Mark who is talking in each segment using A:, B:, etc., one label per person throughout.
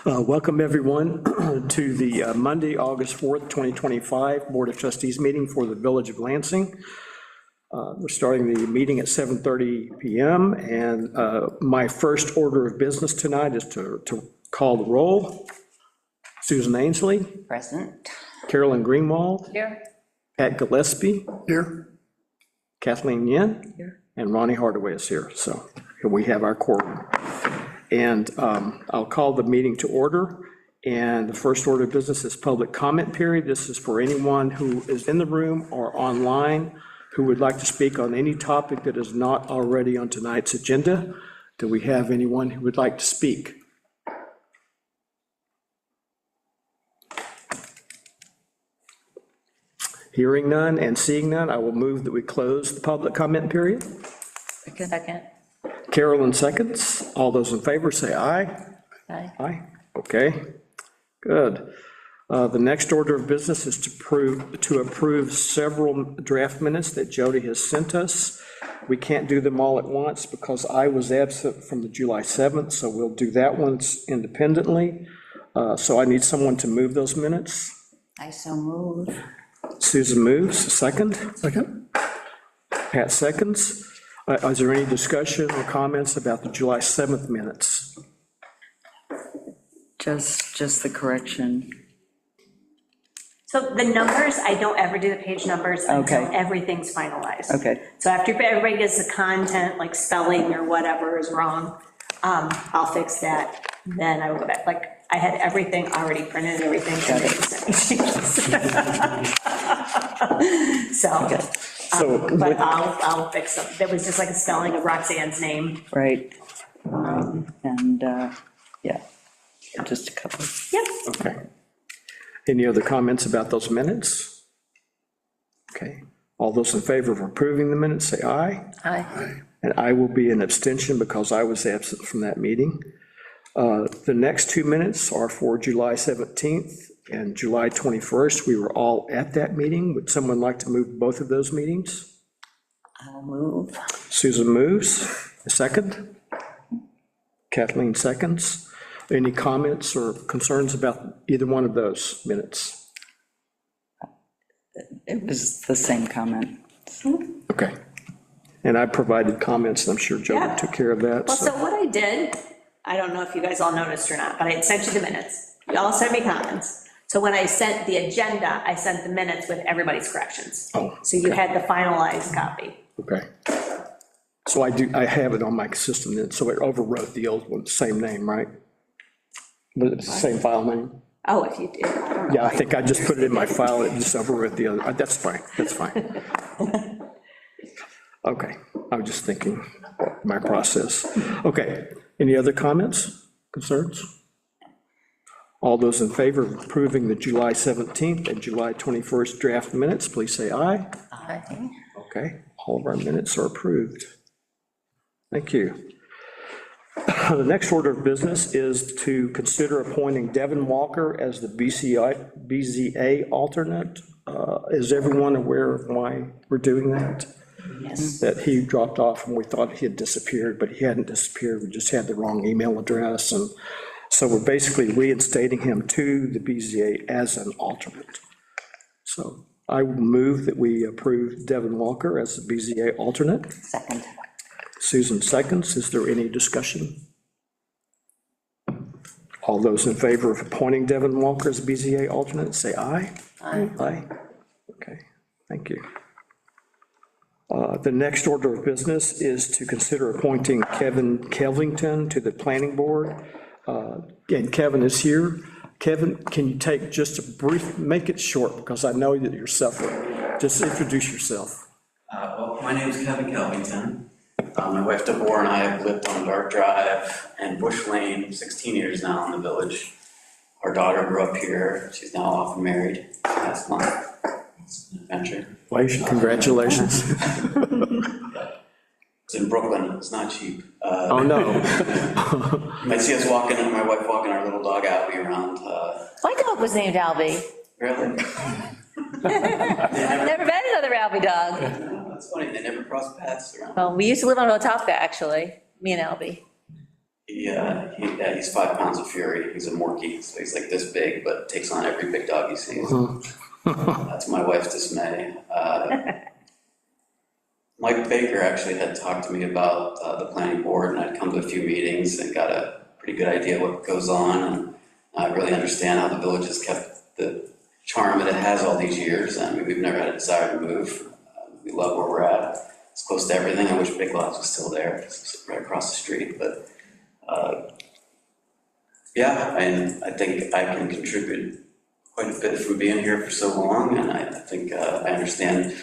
A: Welcome, everyone, to the Monday, August 4th, 2025 Board of Trustees meeting for the Village of Lansing. We're starting the meeting at 7:30 p.m. and my first order of business tonight is to call the roll. Susan Ainsley.
B: Present.
A: Carolyn Greenwald.
B: Here. Pat
A: Gillespie.
C: Here.
A: Kathleen Yin. Here. And Ronnie Hardaway is here. So here we have our quorum. And I'll call the meeting to order. And the first order of business is public comment period. This is for anyone who is in the room or online who would like to speak on any topic that is not already on tonight's agenda. Do we have anyone who would like to speak? Hearing none and seeing none, I will move that we close the public comment period.
B: Second.
A: Carolyn seconds. All those in favor say aye.
B: Aye.
A: Aye. Okay, good. The next order of business is to approve several draft minutes that Jody has sent us. We can't do them all at once because I was absent from the July 7th, so we'll do that one independently. So I need someone to move those minutes.
B: I so move.
A: Susan moves, second.
C: Second.
A: Pat seconds. Is there any discussion or comments about the July 7th minutes?
D: Just the correction.
E: So the numbers, I don't ever do the page numbers until
D: Okay.
E: everything's finalized.
D: Okay.
E: So after everybody gets the content, like spelling or whatever is wrong, I'll fix that. Then I will go back. Like, I had everything already printed, everything. And they sent me changes. But I'll fix them. There was just like a spelling of Roxanne's name.
D: Right. And, yeah, just a couple.
E: Yep.
A: Okay. Any other comments about those minutes? Okay. All those in favor of approving the minutes, say aye.
B: Aye.
A: And I will be an abstention because I was absent from that meeting. The next 2 minutes are for July 17th and July 21st. We were all at that meeting. Would someone like to move both of those meetings?
B: I'll move.
A: Susan moves. A second. Kathleen seconds. Any comments or concerns about either one of those minutes?
D: It was the same comment.
A: Okay. And I provided comments, and I'm sure Joe
E: Yeah.
A: took care of that.
E: Well, so what I did, I don't know if you guys all noticed or not, but I had sent you the minutes. You all sent me comments. So when I sent the agenda, I sent the minutes with everybody's corrections.
A: Oh,
E: So you had the finalized copy.
A: Okay. So I have it on my system then, so it overwrote the old one, same name, right? But it's the same file name?
E: Oh, if you did, I don't know.
A: Yeah, I think I just put it in my file, it just overwrote the other, that's fine, that's fine. Okay, I was just thinking, my process. Okay, any other comments, concerns? All those in favor of approving the July 17th and July 21st draft minutes, please say aye.
B: Aye.
A: Okay, all of our minutes are approved. Thank you. The next order of business is to consider appointing Devin Walker as the BZA alternate. Is everyone aware of why we're doing that?
B: Yes.
A: That he dropped off and we thought he had disappeared, but he hadn't disappeared, we just had the wrong email address. And so we're basically reinstating him to the BZA as an alternate. So I will move that we approve Devin Walker as the BZA alternate.
B: Second.
A: Susan seconds. Is there any discussion? All those in favor of appointing Devin Walker as BZA alternate, say aye.
B: Aye.
A: Aye. Okay, thank you. The next order of business is to consider appointing Kevin Kelvington to the planning board. And Kevin is here. Kevin, can you take just a brief, make it short because I know that you're suffering. Just introduce yourself.
F: Well, my name is Kevin Kelvington. My wife Deborah and I have lived on Dark Drive and Bush Lane 16 years now in the village. Our daughter grew up here. She's now off and married last month. It's an adventure.
A: Congratulations.
F: It's in Brooklyn. It's not cheap.
A: Oh, no.
F: You might see us walking, my wife walking our little dog Albie around.
B: My dog was named Albie.
F: Really?
B: I've never met another Albie dog.
F: That's funny. They never cross paths around.
B: Well, we used to live on Watauga, actually, me and Albie.
F: Yeah, he's 5 pounds of fury. He's a Morkie, so he's like this big, but takes on every big dog he sees. That's my wife's dismay. Mike Baker actually had talked to me about the planning board, and I'd come to a few meetings and got a pretty good idea what goes on, and I really understand how the village has kept the charm that it has all these years. I mean, we've never had a desire to move. We love where we're at. It's close to everything. I wish Big Lots was still there. It's right across the street, but yeah, and I think I can contribute quite a bit from being here for so long, and I think I understand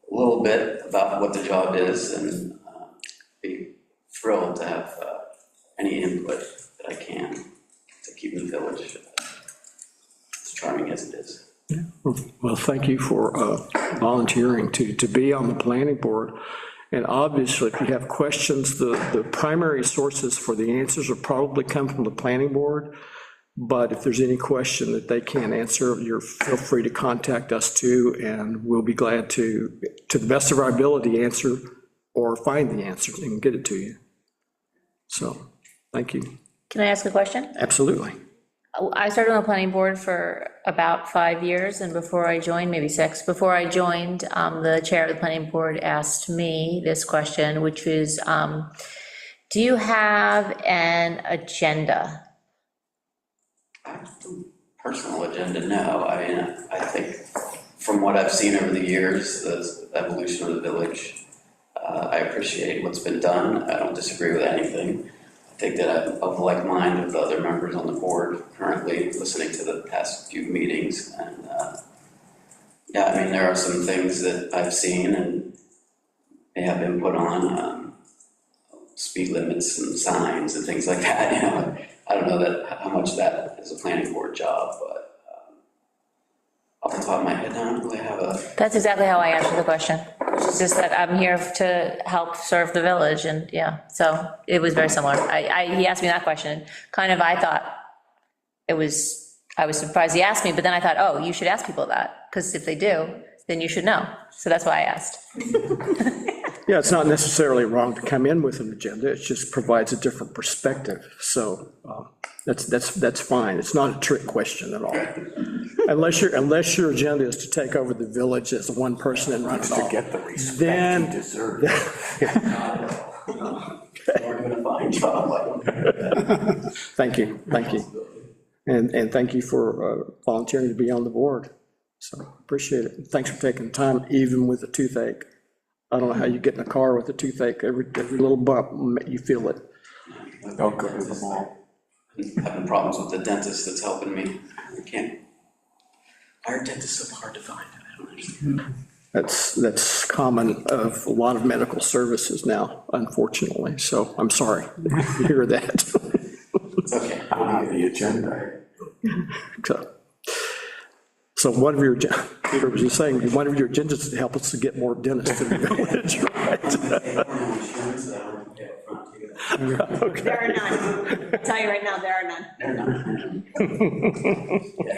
F: a little bit about what the job is, and be thrilled to have any input that I can to keep the village as charming as it is.
A: Well, thank you for volunteering to be on the planning board. And obviously, if you have questions, the primary sources for the answers will probably come from the planning board. But if there's any question that they can't answer, feel free to contact us too, and we'll be glad to the best of our ability, answer or find the answers and get it to you. So, thank you.
B: Can I ask a question?
A: Absolutely.
B: I started on the planning board for about 5 years, and before I joined, maybe 6, before I joined, the chair of the planning board asked me this question, which was, do you have an agenda?
F: Personal agenda, no. I mean, I think from what I've seen over the years, the evolution of the village, I appreciate what's been done. I don't disagree with anything. I think that I'm of like mind with the other members on the board currently listening to the past few meetings. And yeah, I mean, there are some things that I've seen and they have input on, speed limits and signs and things like that. You know, I don't know how much that is a planning board job, but off the top of my head, I don't really have a.
B: That's exactly how I answered the question. It's just that I'm here to help serve the village, and yeah, so it was very similar. He asked me that question, kind of, I thought I was surprised he asked me, but then I thought, oh, you should ask people that, because if they do, then you should know. So that's why I asked.
A: Yeah, it's not necessarily wrong to come in with an agenda, it just provides a different perspective, so that's fine, it's not a trick question at all. Unless your agenda is to take over the village as one person and run it all.
C: To get the respect
A: Then-
C: you deserve.
F: We're doing a fine job.
A: Thank you. And thank you for volunteering to be on the board, so appreciate it. Thanks for taking the time, even with a toothache. I don't know how you get in a car with a toothache, every little bump, you feel it.
C: Don't go to the mall.
F: Having problems with the dentist that's helping me. I can't. Why are dentists so hard to find? I don't understand.
A: That's common of a lot of medical services now, unfortunately, so I'm sorry to hear that.
F: It's okay.
C: The agenda.
A: So one of your, Peter was just saying, one of your agendas is to help us to get more dentists in the village, right?
E: There are none. I'll tell you right now, there are none.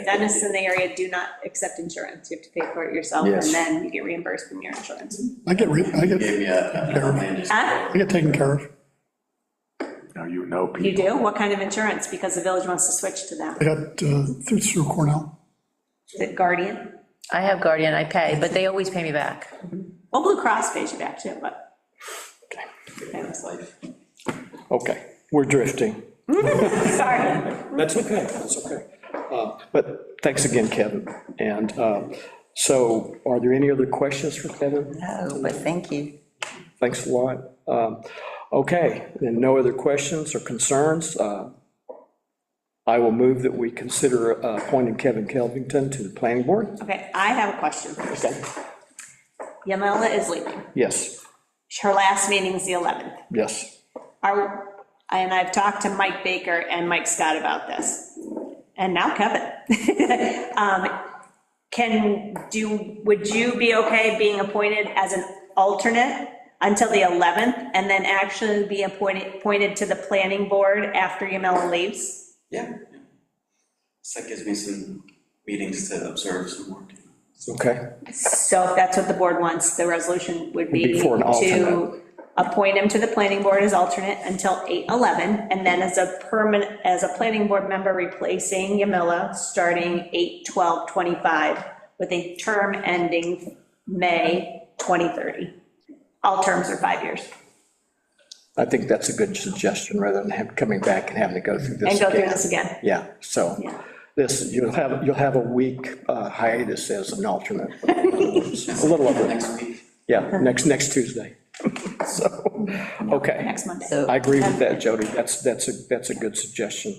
E: Dentists in the area do not accept insurance. You have to pay for it yourself, and
C: Yes.
E: then you get reimbursed from your insurance.
G: I get
F: Gave me an outlandish.
E: Huh?
G: I get taken care of.
C: Now you know people.
E: You do? What kind of insurance? Because the village wants to switch to that.
G: I got through Cornell.
E: Is it Guardian?
B: I have Guardian, I pay, but they always pay me back.
E: Well, Blue Cross pays you back too, but.
F: That's life.
A: Okay, we're drifting.
E: Sorry.
A: That's okay. But thanks again, Kevin. And so are there any other questions for Kevin?
D: No, but thank you.
A: Thanks a lot. Okay, then no other questions or concerns. I will move that we consider appointing Kevin Kelvington to the planning board.
E: Okay, I have a question first.
A: Okay.
E: Yamela is leaving.
A: Yes,
E: Her last meeting's the 11th.
A: yes.
E: And I've talked to Mike Baker and Mike Scott about this, and now Kevin. Would you be okay being appointed as an alternate until the 11th, and then actually be appointed to the planning board after Yamela leaves?
F: Yeah. So that gives me some meetings to observe some more.
A: Okay,
E: So if that's what the board wants, the resolution would be
A: Be for an
E: to appoint him to the planning board as alternate until 8/11, and then as a planning board member replacing Yamila, starting 8/12/25, with a term ending May 2030. All terms are 5 years.
A: I think that's a good suggestion, rather than him coming back and having to go through this
E: And go through
A: again.
E: this again.
A: Yeah, so
E: Yeah.
A: this, you'll have a week hiatus as an alternate. A little over,
F: Next week.
A: yeah, next Tuesday. So, okay.
E: Next Monday.
A: I agree with that, Jody. That's a good suggestion.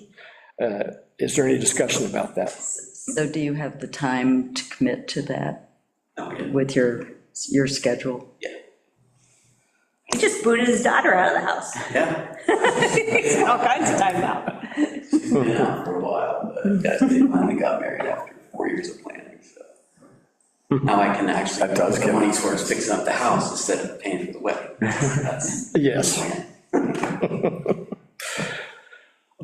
A: Is there any discussion about that?
D: So do you have the time to commit to that
F: Oh, yeah.
D: with your schedule?
F: Yeah.
E: He just booted his daughter out of the house.
F: Yeah.
E: He's got all kinds of time now.
F: She's been out for a while, but yeah, they finally got married after 4 years of planning, so. Now I can actually,
C: That does
F: put the
C: get-
F: money towards fixing up the house instead of paying for the wedding. That's-
A: Yes.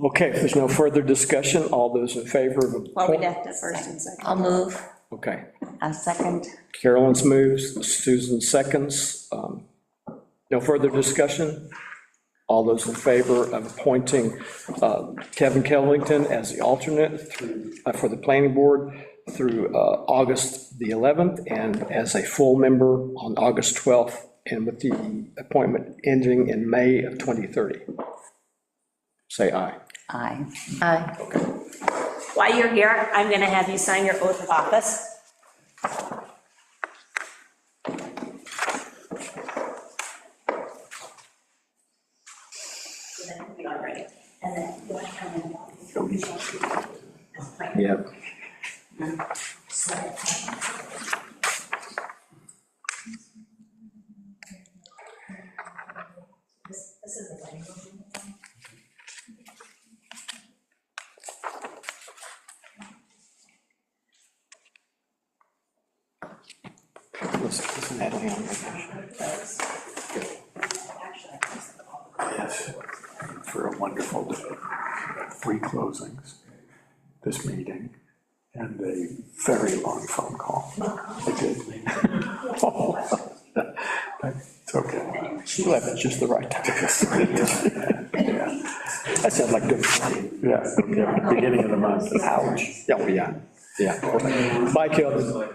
A: Okay, if there's no further discussion, all those in favor of.
E: Well, we'd have to first and second.
B: I'll move.
A: Okay.
B: A second.
A: Carolyn's moves, Susan seconds. No further discussion? All those in favor of appointing Kevin Kellington as the alternate for the planning board through August the 11th, and as a full member on August 12th, and with the appointment ending in May of 2030? Say aye.
D: Aye.
B: Aye.
E: While you're here, I'm going to have you sign your oath of office. And then you want to come in.
A: Yep.
E: This is the wedding room.
A: Listen, Natalie, on
C: Yes, for a wonderful day. 3 closings, this meeting, and a very long phone call. I did. It's okay.
A: She left at just the right time.
C: Yeah,
A: That sounds like good.
C: yeah, okay, beginning of the month.
A: Ouch. Oh, yeah, yeah. Bye, Kelvin.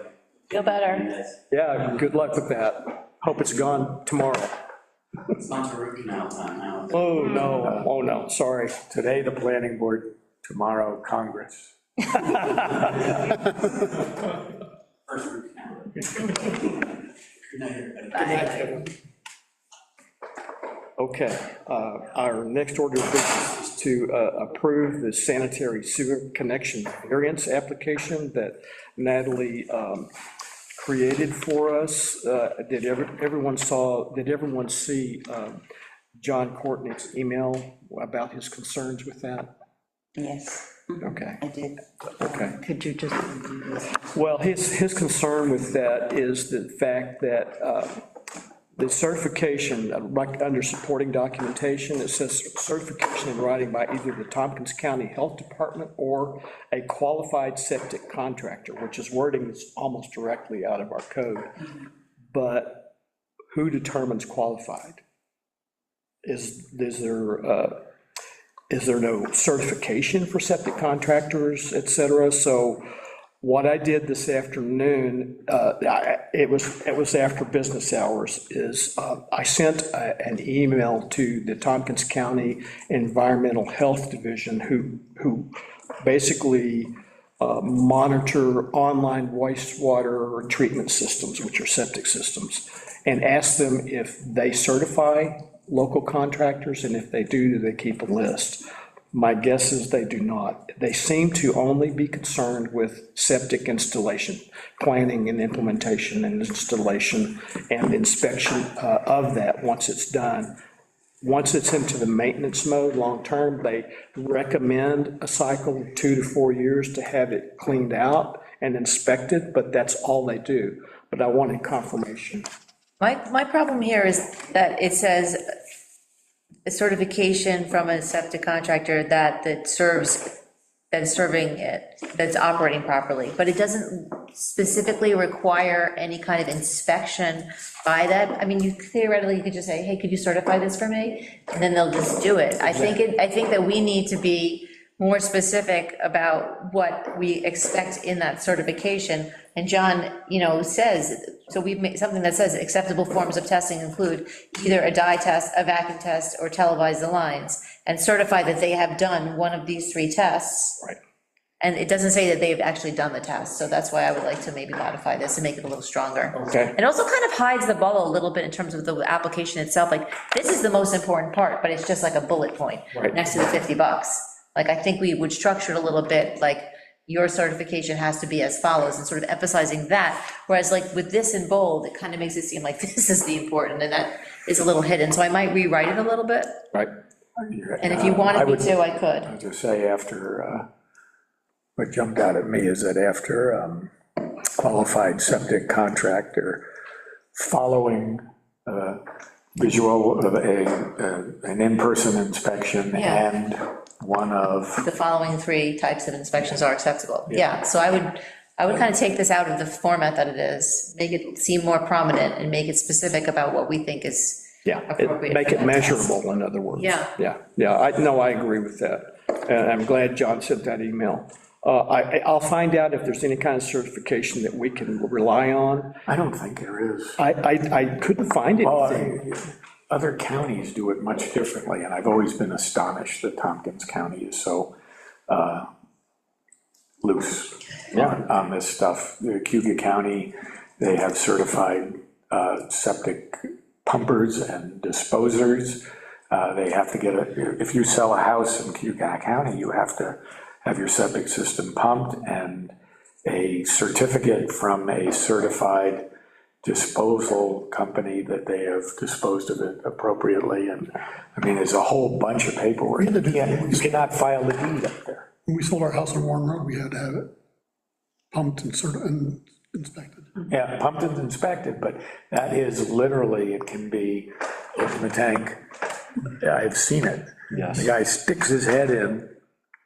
B: Feel better.
A: Yeah, good luck with that. Hope it's gone tomorrow.
F: It's not a root canal time now.
A: Oh, no, sorry.
C: Today, the planning board, tomorrow, Congress.
F: First root canal. Good night, everybody.
A: Okay, our next order of business is to approve the sanitary sewer connection variance application that Natalie created for us. Did everyone see John Courtney's email about his concerns with that?
D: Yes,
A: Okay,
D: I did.
A: okay.
D: Could you just review this?
A: Well, his concern with that is the fact that the certification, like under supporting documentation, it says certification in writing by either the Tompkins County Health Department or a qualified septic contractor, which is wording that's almost directly out of our code. But who determines qualified? Is there no certification for septic contractors, et cetera? So what I did this afternoon, it was after business hours, is I sent an email to the Tompkins County Environmental Health Division, who basically monitor online wastewater treatment systems, which are septic systems, and asked them if they certify local contractors, and if they do they keep a list? My guess is they do not. They seem to only be concerned with septic installation, planning and implementation and installation and inspection of that once it's done. Once it's into the maintenance mode, long-term, they recommend a cycle of 2 to 4 years to have it cleaned out and inspected, but that's all they do. But I wanted confirmation.
B: My problem here is that it says a certification from a septic contractor that serves that's serving it, that's operating properly, but it doesn't specifically require any kind of inspection by that. I mean, you theoretically could just say, hey, could you certify this for me? And then they'll just do it. I think that we need to be more specific about what we expect in that certification. And John, says, so we've made something that says acceptable forms of testing include either a dye test, a vacuum test, or televise the lines, and certify that they have done one of these 3 tests.
A: Right.
B: And it doesn't say that they've actually done the test, so that's why I would like to maybe modify this and make it a little stronger.
A: Okay.
B: It also kind of hides the ball a little bit in terms of the application itself, like, this is the most important part, but it's just like a bullet point
A: Right.
B: next to the $50. Like, I think we would structure it a little bit, like, your certification has to be as follows, and sort of emphasizing that, whereas like with this in bold, it kind of makes it seem like this is the important, and that is a little hidden, so I might rewrite it a little bit,
A: Right.
B: and if you wanted me to, I
C: I
B: could.
C: would just say after, what jumped out at me is that after qualified septic contractor, following visual of an in-person inspection
B: Yeah.
C: and one of,
B: The following 3 types of inspections are acceptable, yeah, so I would kind of take this out of the format that it is, make it seem more prominent, and make it specific about what we think is
A: Yeah,
B: appropriate.
A: make
B: for
A: it
B: that test.
A: measurable, in other words.
B: Yeah.
A: Yeah, I agree with that, and I'm glad John sent that email. I'll find out if there's any kind of certification that we can rely on.
C: I don't think there is.
A: I couldn't find anything.
C: Well, other counties do it much differently, and I've always been astonished that Tompkins County is so loose on this stuff. Cuba County, they have certified septic pumpers and disposers. They have to get if you sell a house in Cuba County, you have to have your septic system pumped and a certificate from a certified disposal company that they have disposed of it appropriately. And I mean, there's a whole bunch of paperwork. You cannot file the deed up there.
G: When we sold our house on Warren Road, we had to have it pumped and and inspected.
C: Yeah, pumped and inspected, but that is literally, it can be, open the tank, I've seen it.
A: Yes.
C: The guy sticks his head in,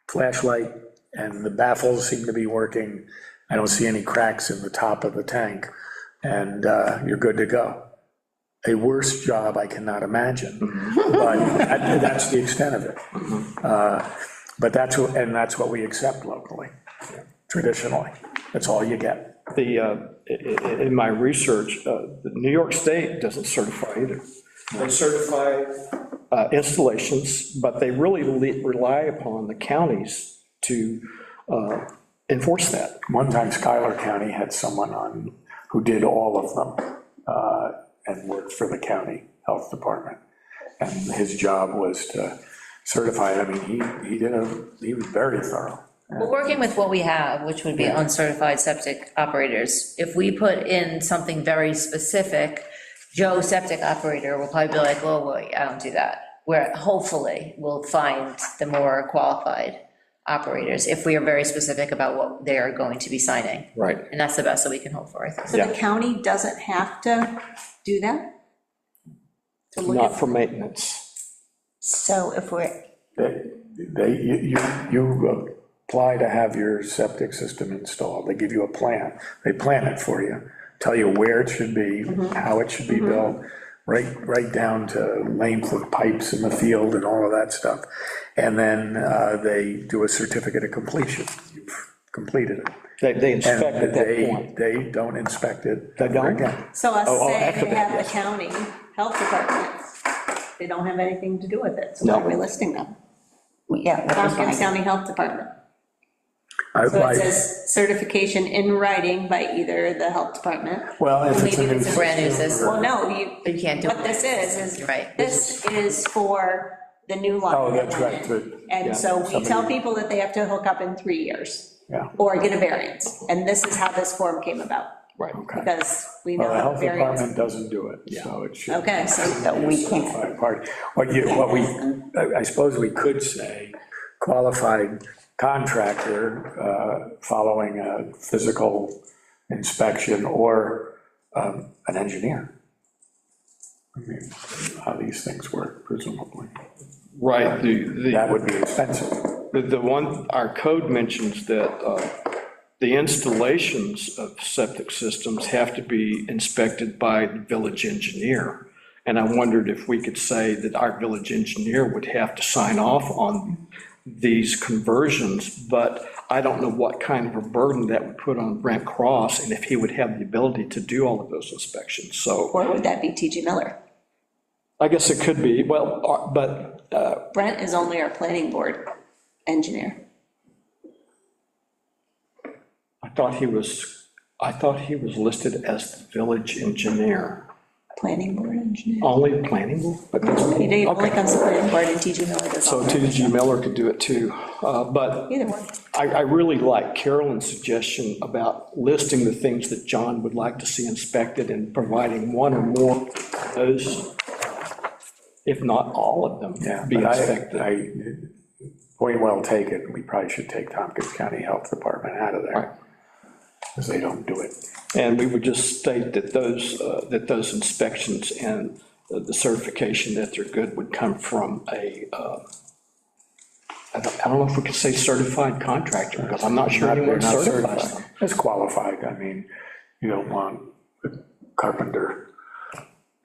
C: flashlight, and the baffles seem to be working. I don't see any cracks in the top of the tank, and you're good to go. A worse job I cannot imagine, but that's the extent of it. But that's what we accept locally, traditionally. That's all you get.
A: In my research, New York State doesn't certify either. They certify installations, but they really rely upon the counties to enforce that.
C: One time Schuyler County had someone on who did all of them and worked for the county health department. And his job was to certify it. I mean, he was very thorough.
B: Well, working with what we have, which would be uncertified septic operators, if we put in something very specific, Joe septic operator will probably be like, oh, wait, I don't do that. Where hopefully we'll find the more qualified operators if we are very specific about what they are going to be signing.
A: Right.
B: And that's the best that we can hope for, I think.
E: So the county doesn't have to do that? To look
A: Not
E: at-
A: for maintenance.
E: So if we're,
C: You apply to have your septic system installed. They give you a plan. They plan it for you, tell you where it should be, how it should be built, right down to length of pipes in the field and all of that stuff. And then they do a certificate of completion. You've completed it.
A: They inspect at
C: And
A: that point.
C: they don't inspect it.
A: They don't?
C: ever again.
E: so let's
A: Oh,
E: say
A: after
E: they
A: that,
E: have the
A: yes.
E: county health department, they don't have anything to do with it, so why are we listing them?
D: Yeah.
E: Tompkins County Health Department.
C: I-
E: So
C: I-
E: it says certification in writing by either the health department.
C: Well, if it's a
B: Maybe
C: new
B: it's a brand new system.
E: Well, no,
B: But you can't do
E: what
B: it.
E: this is
B: You're right.
E: this is for the new line.
C: Oh, that's
E: that went
C: right,
E: in.
C: good.
E: And so we
C: Somebody-
E: tell people that they have to hook up in 3 years.
C: Yeah.
E: Or get a variance, and this is how this form came about,
A: Right.
C: Okay.
E: because we know
C: Well, the
E: how
C: health
E: variance.
C: department doesn't do it, so it should.
E: Okay, so
D: we can't.
C: Certified party. I suppose we could say qualified contractor following a physical inspection or an engineer. I mean, how these things work presumably.
A: Right,
C: That would be expensive.
A: The one, our code mentions that the installations of septic systems have to be inspected by the village engineer. And I wondered if we could say that our village engineer would have to sign off on these conversions, but I don't know what kind of a burden that would put on Brent Cross, and if he would have the ability to do all of those inspections, so.
E: Or would that be TG Miller?
A: I guess it could be, well, but,
E: Brent is only our planning board engineer.
A: I thought he was listed as the village engineer,
E: Planning board engineer.
A: only planning board, but that's okay.
E: He only comes to planning board, and TG Miller does all
A: So
E: that.
A: TG Miller could do it too, but
E: Either one.
A: I really like Carolyn's suggestion about listing the things that John would like to see inspected and providing one or more of those, if not all of them,
C: Yeah,
A: be
C: but
A: inspected.
C: point well taken, we probably should take Tompkins County Health Department out of
A: Right.
C: there, because they don't do it.
A: And we would just state that those inspections and the certification that they're good would come from a, I don't know if we could say certified contractor, because I'm not sure anyone
C: They're not
A: certifies them.
C: certified. It's qualified, I mean, you don't want a carpenter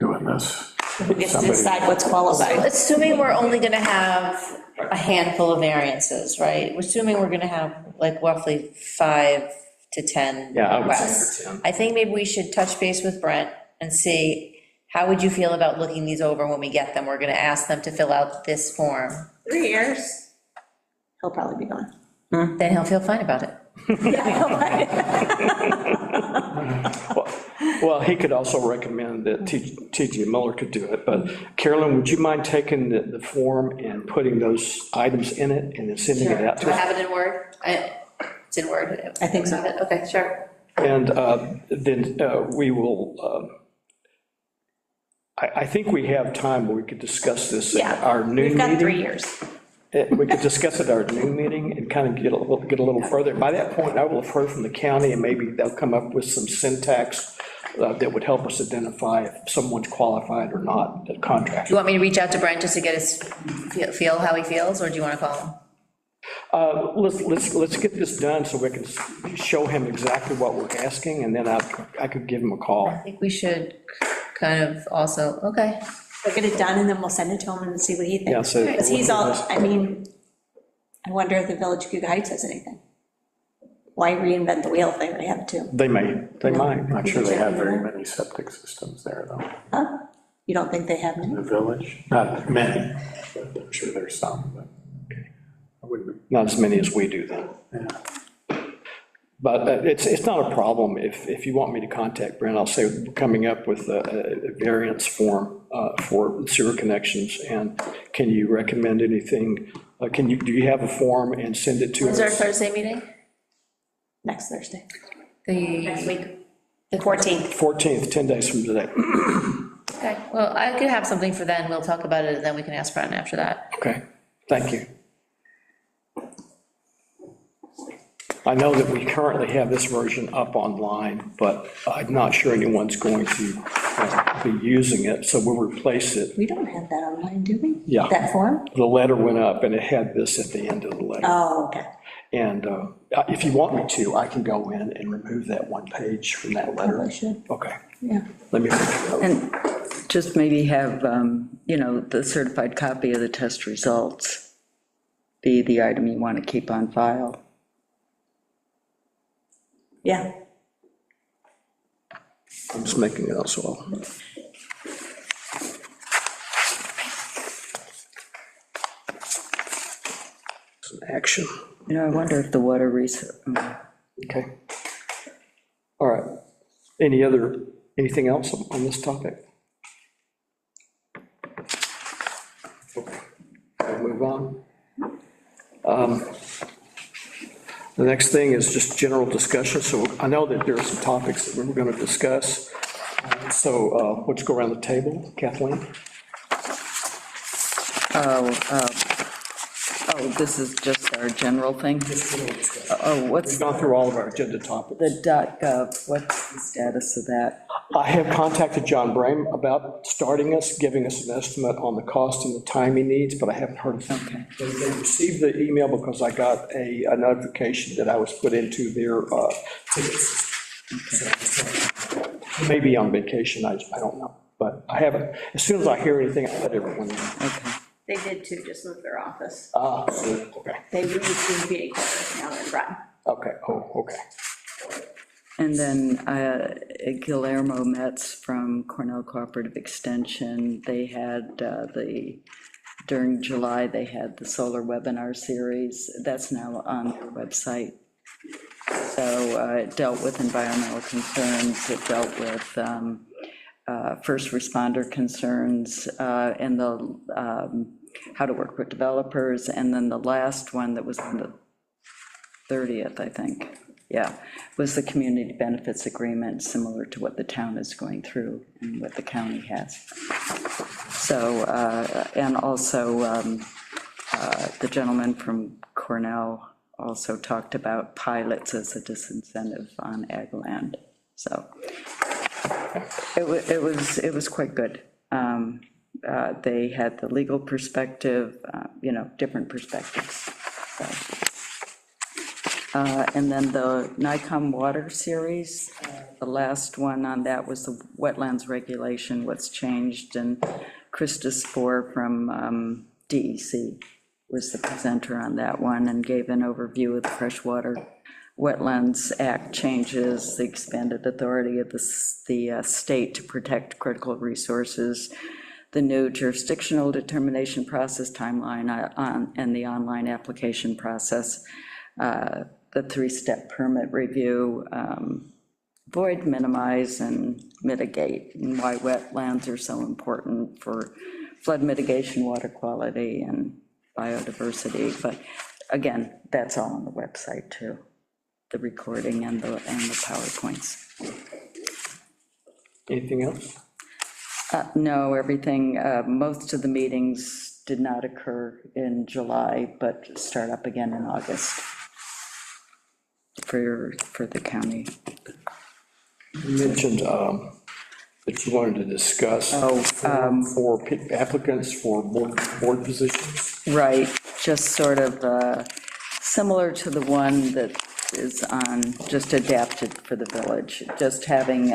C: doing this.
E: Who gets to
C: Somebody-
E: decide what's qualified?
B: Assuming we're only gonna have a handful of variances, right? We're assuming we're gonna have like roughly 5 to 10
A: Yeah, I would say
B: requests.
A: 10.
B: I think maybe we should touch base with Brent and see, how would you feel about looking these over when we get them? We're gonna ask them to fill out this form.
E: 3 years. He'll probably be gone.
B: Then he'll feel fine about it.
A: Well, he could also recommend that TG Miller could do it, but Carolyn, would you mind taking the form and putting those items in it and then sending it out
B: Do
A: to
B: I
A: us?
B: have it in Word? It's in Word?
E: I think so.
B: Okay, sure.
A: And then we will, I think we have time where we could discuss this at
E: Yeah,
A: our noon
E: we've got 3
A: meeting.
E: years.
A: We could discuss it at our noon meeting and kind of get a little further. By that point, I will have heard from the county, and maybe they'll come up with some syntax that would help us identify if someone's qualified or not, the
B: Do
A: contractor.
B: you want me to reach out to Brent just to get his, feel how he feels, or do you want to call him?
A: Let's get this done so we can show him exactly what we're asking, and then I could give him a call.
B: I think we should kind of also, okay.
E: We'll get it done, and then we'll send it to him and see what he thinks.
A: Yeah, so-
E: Because he's all, I mean, I wonder if the Village of Cuba Heights has anything. Why reinvent the wheel if they already have two?
A: They might.
C: I'm not sure they have very many septic systems there, though.
E: Huh? You don't think they have
C: In
E: many?
C: the village, not many, but I'm sure there's some, but I wouldn't,
A: Not as many as we do, then.
C: yeah.
A: But it's not a problem. If you want me to contact Brent, I'll say we're coming up with a variance form for sewer connections, and can you recommend anything? Do you have a form and send it to
B: When's our
A: us?
B: Thursday meeting?
E: Next Thursday.
B: Next
E: week. The 14th.
A: 14th, 10 days from today.
B: Okay, well, I could have something for then, we'll talk about it, and then we can ask Brent after that.
A: Okay, thank you. I know that we currently have this version up online, but I'm not sure anyone's going to be using it, so we'll replace it.
E: We don't have that online, do we?
A: Yeah.
E: That form?
A: The letter went up, and it had this at the end of the letter.
E: Oh, okay.
A: And if you want me to, I can go in and remove that one page from that letter.
E: Probably should.
A: Okay,
E: Yeah.
A: let me make a note.
D: And just maybe have, the certified copy of the test results be the item you want to keep on file.
E: Yeah.
A: I'm just making it as well. Some action.
D: I wonder if the water research,
A: Okay. All right. Anything else on this topic? Okay, we'll move on. The next thing is just general discussion, so I know that there are some topics that we're going to discuss. So let's go around the table. Kathleen?
D: this is just our general thing? Oh, what's
A: We've gone through all of our agenda topics.
D: the .gov, what's the status of that?
A: I have contacted John Brame about starting us, giving us an estimate on the cost and the time he needs, but I haven't heard of him.
D: Okay.
A: They received the email because I got a notification that I was put into their ticket system. So, he may be on vacation, I don't know, but I haven't, as soon as I hear anything, I'll let everyone know.
D: Okay.
E: They did too, just moved their office.
A: Okay,
E: They moved to the quarters, now they're in Groton.
A: okay, okay.
D: And then Guillermo Metz from Cornell Cooperative Extension, they had during July, they had the solar webinar series. That's now on their website. So it dealt with environmental concerns, it dealt with first responder concerns, and the how to work with developers, and then the last one that was on the 30th, I think, yeah, was the community benefits agreement, similar to what the town is going through and what the county has. So, and also, the gentleman from Cornell also talked about pilots as a disincentive on ag land, so it was quite good. They had the legal perspective, different perspectives. And then the NICOM water series, the last one on that was the wetlands regulation, what's changed, and Krista Spohr from DEC was the presenter on that one and gave an overview of the Freshwater Wetlands Act changes, the expanded authority of the state to protect critical resources, the new jurisdictional determination process timeline and the online application process, the three-step permit review, void, minimize, and mitigate, and why wetlands are so important for flood mitigation, water quality, and biodiversity. But again, that's all on the website too, the recording and the PowerPoints.
A: Anything else?
D: No, everything, most of the meetings did not occur in July, but start up again in August for the county.
A: You mentioned that you wanted to discuss for applicants for board positions.
D: Right, just sort of similar to the one that is on, just adapted for the village, just having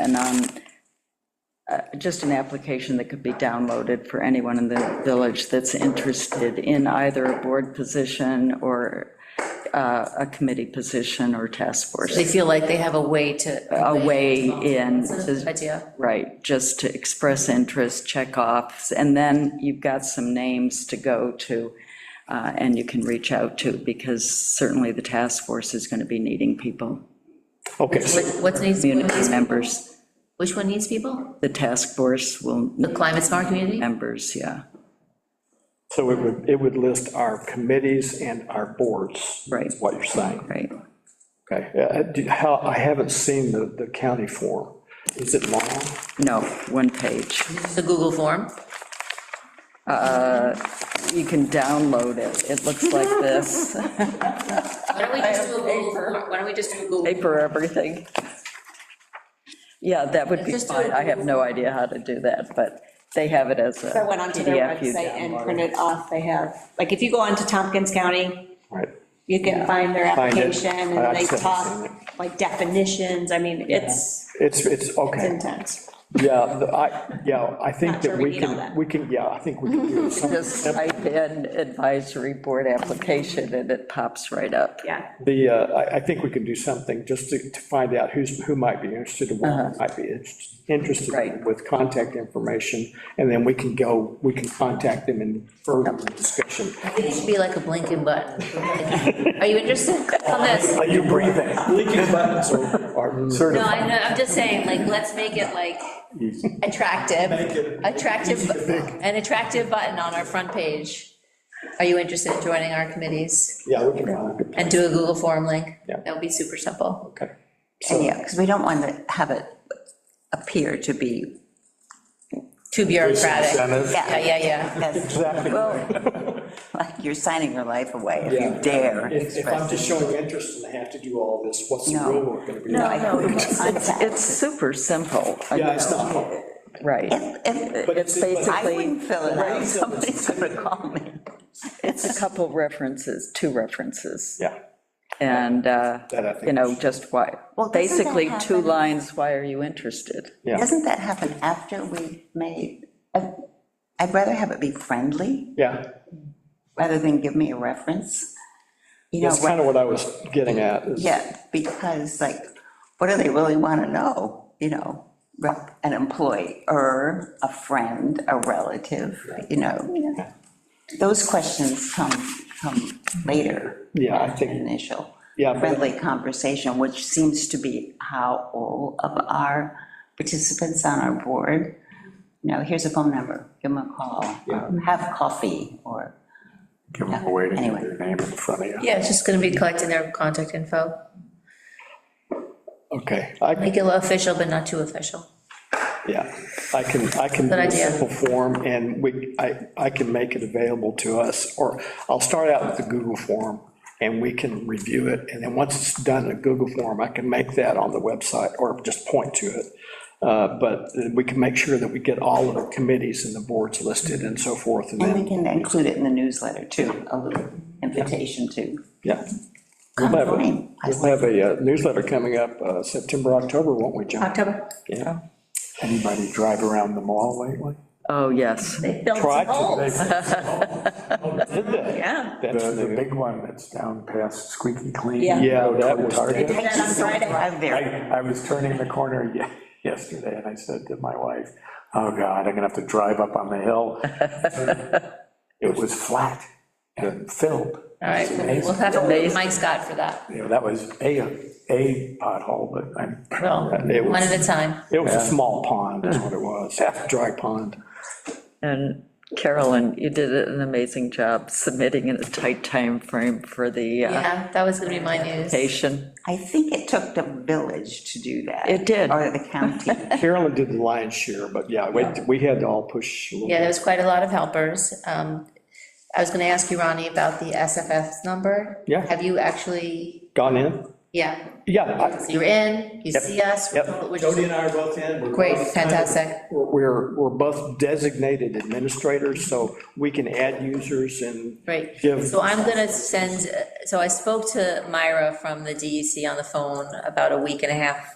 D: just an application that could be downloaded for anyone in the village that's interested in either a board position or a committee position or task force.
B: They feel like they have a way to.
D: A way in.
B: That's a good idea.
D: Right, just to express interest, check off, and then you've got some names to go to, and you can reach out to, because certainly the task force is going to be needing people,
A: Okay, so
B: What needs
D: community members.
B: Which one needs people?
D: The task force will,
B: The climate smart community?
D: members, yeah,
A: so it would list our committees and our boards.
D: Right.
A: Is what you're saying.
D: right.
A: Okay, I haven't seen the county form. Is it long?
D: No, one page.
B: The Google form?
D: You can download it, it looks like this.
B: Why don't we just do a Google form? Why don't we just do a Google?
D: Paper, everything. Yeah, that would be
B: Just do
D: fine,
B: it.
D: I have no idea how to do that, but they have it as a
E: I went onto their
D: PDF you
E: website and
D: download.
E: printed off, they have, like, if you go onto Tompkins County,
A: Right.
E: you can find their
A: Find it.
E: application, and
A: I
E: they
A: just haven't seen
E: talk, like, definitions, I mean, it's
A: It's okay.
E: intense.
A: Yeah, I think
E: Not sure
A: that
E: we
A: we
E: need all
A: can,
E: that.
A: I think we can do something.
D: Just type in advisory board application and it pops right up.
E: Yeah,
A: I think we can do something just to find out who might be interested, or what might be interested
D: Right.
A: with contact information, and then we can contact them and further the discussion.
B: I think it should be like a blinking button. Are you interested? Click on this.
A: Are you breathing? Blinking buttons are
B: No,
A: certified.
B: I know, I'm just saying, like, let's make it like attractive, an attractive button on our front page. Are you interested in joining our committees?
A: Yeah, we can find a good
B: And do a Google form link?
A: Yeah.
B: That would be super simple.
A: Okay.
H: And yeah, because we don't want to have it appear to be.
B: Too bureaucratic.
A: Disincentive.
B: Yeah.
H: That's-
A: Exactly.
D: Well,
H: like you're signing your life away if
A: Yeah.
H: you dare.
A: If I'm just showing interest and I have to do all this, what's the
H: No.
A: real work gonna be?
H: No, I don't.
D: It's super simple.
A: Yeah, it's not hard.
D: Right. But
H: It's
D: basically-
H: I wouldn't fill it out, somebody's gonna call me.
D: It's a couple references, 2 references.
A: Yeah.
D: And,
A: I think
D: you know, just why,
H: Well, doesn't that
D: basically 2
H: happen?
D: lines, why are you interested?
A: Yeah.
H: Doesn't that happen after we made, I'd rather have it be friendly
A: Yeah,
H: rather than give me a reference. You know,
A: that's kind of what I was getting at. Is-
H: yeah, because like, what do they really want to know? You know, an employee or a friend, a relative, you know? Those questions come later.
A: Yeah, I
H: than
A: think-
H: Initial.
A: Yeah, but-
H: Friendly conversation, which seems to be how all of our participants on our board, you know, here's a phone number, give them a call, or have coffee, or,
C: Give them a way to get
H: Anyway.
C: their name in front of you.
B: Yeah, it's just gonna be collecting their contact info.
A: Okay,
B: Make it official, but not too official.
A: yeah, I can
B: Good
A: do a
B: idea.
A: simple form, and I can make it available to us, or I'll start out with the Google form, and we can review it, and then once it's done in a Google form, I can make that on the website, or just point to it. But we can make sure that we get all of the committees and the boards listed and so forth, and
H: and we
A: then,
H: can include it in the newsletter too, a little invitation to
A: yeah.
H: come
A: We'll
H: join.
A: have a newsletter coming up September, October, won't we, John?
E: October.
A: Yeah.
C: Anybody drive around the mall lately?
D: Oh, yes.
E: They built
A: Tried
E: some
A: to,
E: holes.
A: Did they?
E: Yeah.
A: That's
C: The
A: new.
C: big one that's down past Squeaky Clean.
E: Yeah.
A: Yeah, that
C: toward
A: was
C: Target.
A: big.
E: That on Friday.
H: Drive there.
C: I was turning the corner yesterday, and I said to my wife, oh, God, I'm gonna have to drive up on the hill. It was flat and filled.
B: All right, we'll have to meet Mike Scott for that.
C: You know, that was a pothole, but I'm,
B: Well,
A: It was-
B: one at a time.
A: It was a small pond, is what it was, half dry pond.
D: And Carolyn, you did an amazing job submitting in a tight time frame for the
B: Yeah, that was gonna be my news.
D: application.
H: I think it took the village to do that.
D: It did.
H: Or the county.
A: Carolyn did the lion's share, but yeah, we had to all push a little
B: Yeah, there
A: bit.
B: was quite a lot of helpers. I was gonna ask you, Ronnie, about the SFF number.
A: Yeah.
B: Have you actually,
A: Gone in?
B: yeah,
A: Yeah.
B: you're in, you see us?
A: Yep,
B: which
A: Jody
B: is
A: and I are both in. We're
B: Great,
A: both kind of-
B: fantastic.
A: We're both designated administrators, so we can add users and
B: Great.
A: give.
B: So I'm gonna send, so I spoke to Myra from the DEC on the phone about a week and a half,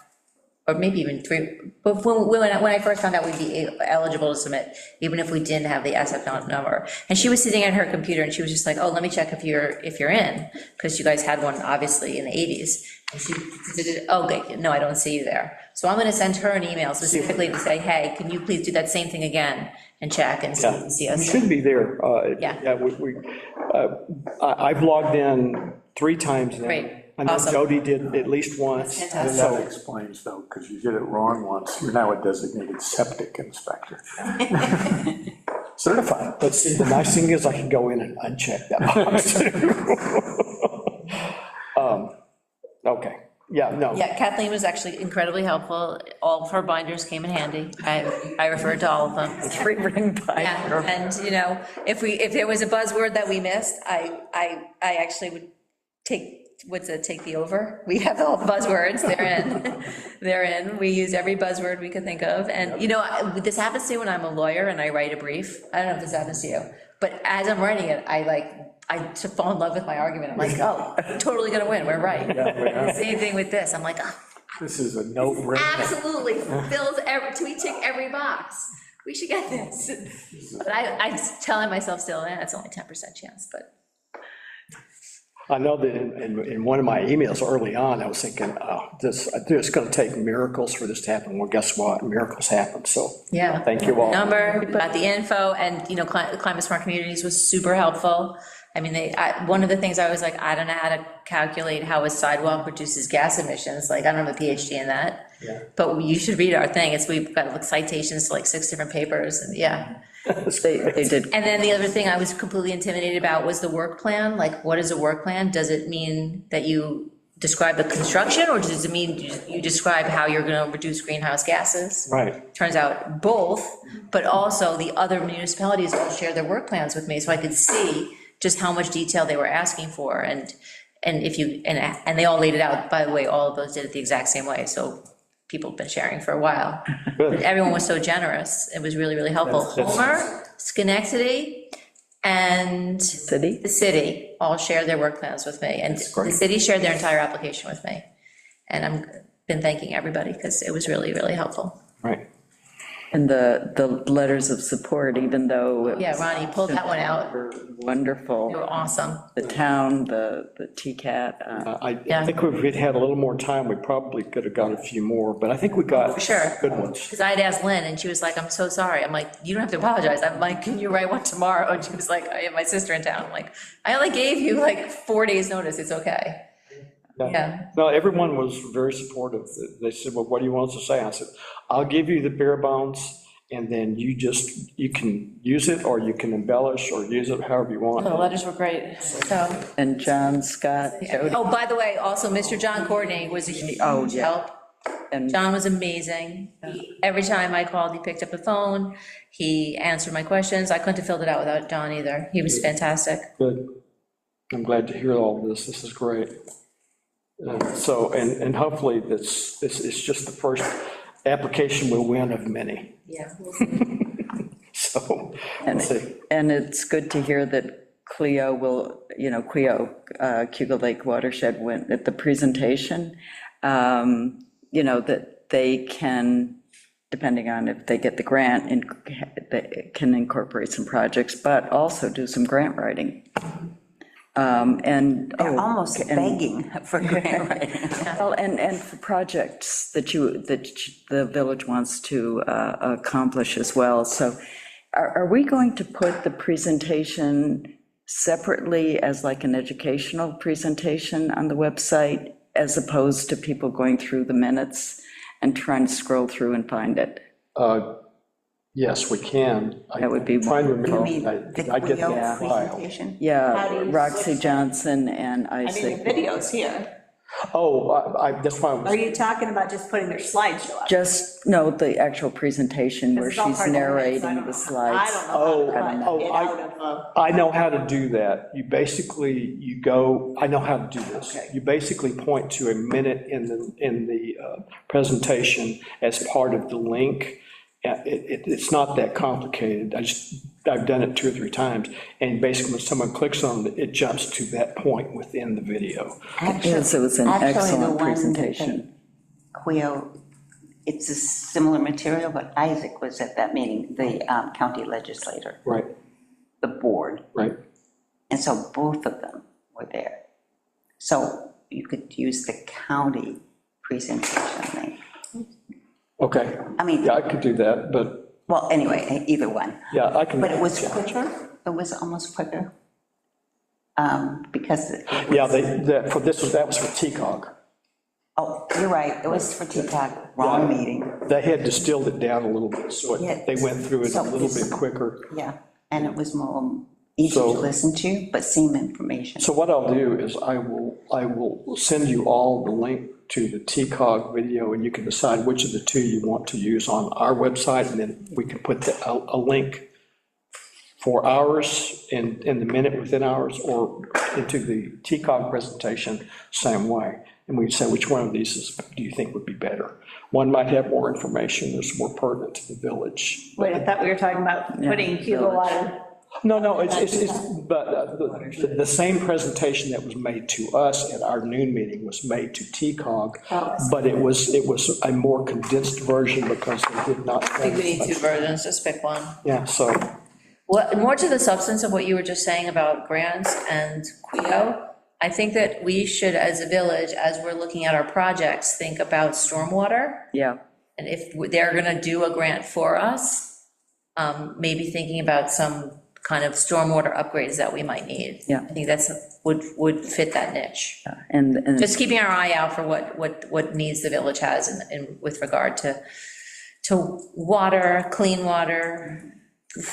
B: or maybe even 3, but when I first found out we'd be eligible to submit, even if we didn't have the SF number. And she was sitting at her computer and she was just like, oh, let me check if you're in, because you guys had one obviously in the 80s. And she did, oh, okay, no, I don't see you there. So I'm gonna send her an email specifically to say, hey, can you please do that same thing again and check and
A: Yeah,
B: see
A: we
B: us?
A: should be there.
B: Yeah.
A: I've logged in 3 times now.
B: Great,
A: I know
B: awesome.
A: Jody did at least once.
B: Fantastic.
C: and that explains though, because you did it wrong once, you're now a designated septic inspector. Certified.
A: But see, the nice thing is I can go in and uncheck that box too. Okay, yeah, no.
B: Yeah, Kathleen was actually incredibly helpful. All of her binders came in handy. I referred to all of them.
D: 3-ring
B: Yeah,
D: binder.
B: and, you know, if there was a buzzword that we missed, I actually would take the over. We have all the buzzwords, they're in, they're in. We use every buzzword we could think of. And, you know, this happens to me when I'm a lawyer and I write a brief. I don't know if this happens to you, but as I'm writing it, I just fall in love with my argument. I'm like, oh, I'm totally gonna win, we're right. Same thing with this, I'm like, oh,
C: This is a no-brainer.
B: absolutely, we tick every box. We should get this. But I'm telling myself still, it's only 10% chance, but.
A: I know that in one of my emails early on, I was thinking, oh, it's gonna take miracles for this to happen. Well, guess what? Miracles happen, so.
B: Yeah.
A: Thank you all.
B: Number, got the info, and, you know, Climate Smart Communities was super helpful. I mean, one of the things I was like, I don't know how to calculate how a sidewalk reduces gas emissions, like, I don't have a PhD in that.
A: Yeah.
B: But you should read our thing, we've got like citations to like 6 different papers, and yeah.
D: They did.
B: And then the other thing I was completely intimidated about was the work plan, like, what is a work plan? Does it mean that you describe the construction, or does it mean you describe how you're gonna reduce greenhouse gases?
A: Right.
B: Turns out both, but also the other municipalities all share their work plans with me, so I could see just how much detail they were asking for, and if you, and they all laid it out, by the way, all of those did it the exact same way, so people have been sharing for a while. But everyone was so generous, it was really, really helpful. Homer, Schenectady, and
D: City?
B: the city all shared their work plans with me, and the city shared their entire application with me. And I've been thanking everybody, because it was really, really helpful.
A: Right.
D: And the letters of support, even though.
B: Yeah, Ronnie pulled that one out.
D: Wonderful.
B: They were awesome.
D: The town, the TCAT.
A: I
B: Yeah.
A: think if we'd had a little more time, we probably could have got a few more, but I think we got
B: For sure.
A: good ones.
B: Because I had asked Lynn, and she was like, I'm so sorry. I'm like, you don't have to apologize. I'm like, can you write one tomorrow? And she was like, I have my sister in town. I'm like, I only gave you like 4 days' notice, it's okay. Yeah.
A: No, everyone was very supportive. They said, well, what do you want us to say? I said, I'll give you the bare bones, and then you can use it, or you can embellish, or use it however you want.
B: The letters were great, so.
D: And John Scott.
B: Oh, by the way, also, Mr. John Courtney was a huge help.
D: And
B: John was amazing. Every time I called, he picked up the phone, he answered my questions. I couldn't have filled it out without John either. He was fantastic.
A: Good. I'm glad to hear all this. This is great. So, and hopefully this is just the first application we'll win of many.
B: Yeah.
A: So,
D: And
A: let's see.
D: and it's good to hear that Clio will, Cuba Lake Watershed went at the presentation, that they can, depending on if they get the grant, and they can incorporate some projects, but also do some grant writing. And.
H: They're almost begging for grant writing.
D: Well, and for projects that the village wants to accomplish as well. So are we going to put the presentation separately as like an educational presentation on the website, as opposed to people going through the minutes and trying to scroll through and find it?
A: Yes, we can.
D: That would be
A: I'm trying to
H: You
A: remember.
H: mean the
A: I get
H: Clio
A: that file.
H: presentation?
E: How
D: Yeah,
E: do you
D: Roxy
E: switch that?
D: Johnson and
E: I mean,
D: Isaac.
E: the video's here.
A: Oh, that's why I
E: Are
A: was,
E: you talking about just putting their slideshow up?
D: Just, no, the actual presentation where
E: This is all
D: she's
E: part of the minutes,
D: narrating
E: I don't
D: the
E: know.
D: slides.
E: I don't know how to
A: Oh,
E: get
A: oh,
E: out of
A: I know how to do that. You basically, I know how to do this. You basically point to a minute in the presentation as part of the link. It's not that complicated. I've done it 2 or 3 times, and basically when someone clicks on it, it jumps to that point within the video.
D: Yes, it was an
H: Actually, the
D: excellent
H: one that
D: presentation.
H: Quio, it's a similar material, but Isaac was at that meeting, the county legislator,
A: Right,
H: the board,
A: right.
H: and so both of them were there. So you could use the county presentation link.
A: Okay.
H: I mean,
A: Yeah, I could do that, but,
H: well, anyway, either one.
A: yeah, I can.
H: But it was quicker, it was almost quicker. Because it was.
A: Yeah, that was for TCOG.
H: Oh, you're right, it was for TikTok, wrong meeting,
A: They had distilled it down a little bit, so
H: Yeah.
A: they went through it a
H: So
A: little
H: it's-
A: bit quicker.
H: yeah, and it was more easy to
A: So-
H: listen to, but same information.
A: So what I'll do is I will send you all the link to the TCOG video, and you can decide which of the 2 you want to use on our website, and then we can put a link for ours in the minute within ours, or into the TCOG presentation, same way. And we say, which one of these do you think would be better? One might have more information, that's more pertinent to the village.
E: Wait, I thought we were talking about putting Cuba
D: village.
E: water.
A: No, but the same presentation that was made to us at our noon meeting was made to TCOG, but it was a more condensed version because they did not.
B: I think we need 2 versions, just pick one.
A: Yeah, so,
B: More to the substance of what you were just saying about grants and Quio, I think that we should, as a village, as we're looking at our projects, think about stormwater.
D: Yeah,
B: And if they're gonna do a grant for us, maybe thinking about some kind of stormwater upgrades that we might need.
D: Yeah.
B: I think would fit that niche.
D: and
B: Just keeping our eye out for what needs the village has with regard to water, clean water,